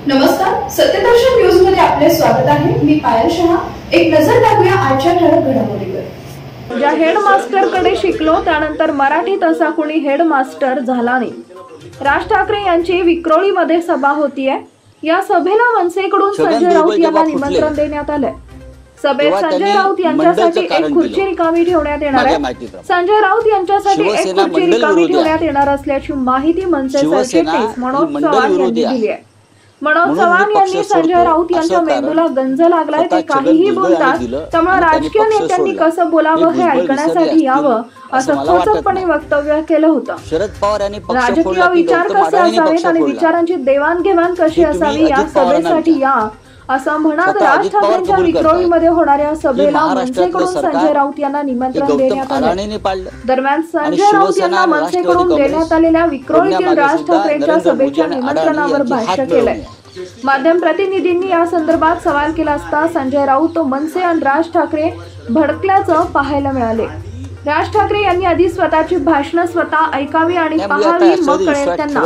नमस्कार, सत्यदर्शन न्यूज मध्ये आपले स्वागत आहे। मी पायल शहा। एक नजर टाकूया आजच्या ठळक घडामोडीवर। ज्या हेडमास्टर कडे शिकलो त्यानंतर मराठीत असा कोणी हेडमास्टर झाला नाही। राज ठाकरे यांची विक्रोळीमध्ये सभा होतीये। या सभेला मनसेकडून संजय राऊत यांना निमंत्रण देण्यात आले। सभेत संजय राऊत यांच्यासाठी एक खुर्ची रिकामी ठेवण्यात येणार आहे। संजय राऊत यांच्यासाठी एक खुर्ची रिकामी ठेवण्यात येणार असल्याची माहिती मनसे सरचिटणीस मनोज चव्हाण यांनी दिली आहे। मनोज चव्हाण यांनी संजय राऊत यांच्या मेंदूला गंज लागलाय, ते काहीही बोलतात, त्यामुळे राजकीय नेत्यांनी कसं बोलावं हे ऐकण्यासाठी यावं असं खोचकपणे वक्तव्य केलं होतं। शरद पवार यांनी राजकीय विचार कसे असावेत आणि विचारांची देवाणघेवाण कशी असावी या सभेसाठी या असं म्हणत राज ठाकरेंच्या विक्रोळीमध्ये होणाऱ्या सभेला मनसेकडून संजय राऊत यांना निमंत्रण देण्यात आले। दरम्यान संजय राऊत यांना मनसेकडून देण्यात आलेल्या विक्रोळीतील राज ठाकरेंच्या सभेच्या निमंत्रणावर भाष्य केलंय। माध्यम प्रतिनिधींनी या संदर्भात सवाल केला असता संजय राऊत मनसे आणि राज ठाकरे भडकल्याचं पाहायला मिळाले। राज ठाकरे यांनी आधी स्वतःची भाषणं स्वतः ऐकावी आणि पाहावी, मग कळेल त्यांना।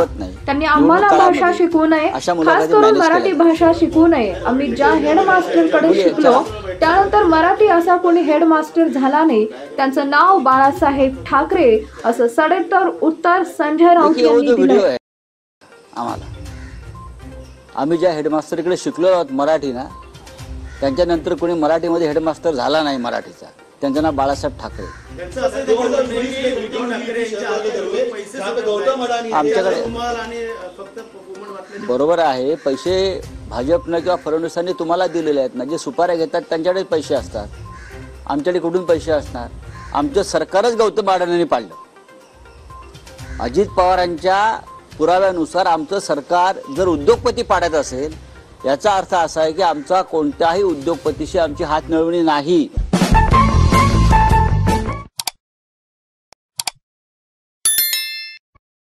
त्यांनी आम्हाला भाषा शिकवू नये, खास करून मराठी भाषा शिकवू नये। आम्ही ज्या हेडमास्टर कडे शिकलो त्यानंतर मराठी असा कोणी हेडमास्टर झाला नाही। त्यांचं नाव बाळासाहेब ठाकरे असं सडेतोड उत्तर संजय राऊत यांनी दिलं। आम्ही ज्या हेडमास्टर कडे शिकलो आहोत मराठी ना, त्यांच्यानंतर कोणी मराठीमध्ये हेडमास्टर झाला नाही मराठीचा, त्यांचं नाव बाळासाहेब ठाकरे। आमच्याकडे बरोबर आहे, पैसे भाजपने किंवा फडणवीसांनी तुम्हाला दिलेले आहेत ना, जे सुपाऱ्या घेतात त्यांच्याकडे पैसे असतात, आमच्याकडे कुठून पैसे असणार? आमचं सरकारच गौतम अडाणींनी पाडलं। अजित पवारांच्या पुराव्यानुसार आमचं सरकार जर उद्योगपती पाडत असेल याचा अर्थ असा आहे की आमचा कोणत्याही उद्योगपतीशी आमची हातमिळवणी नाही।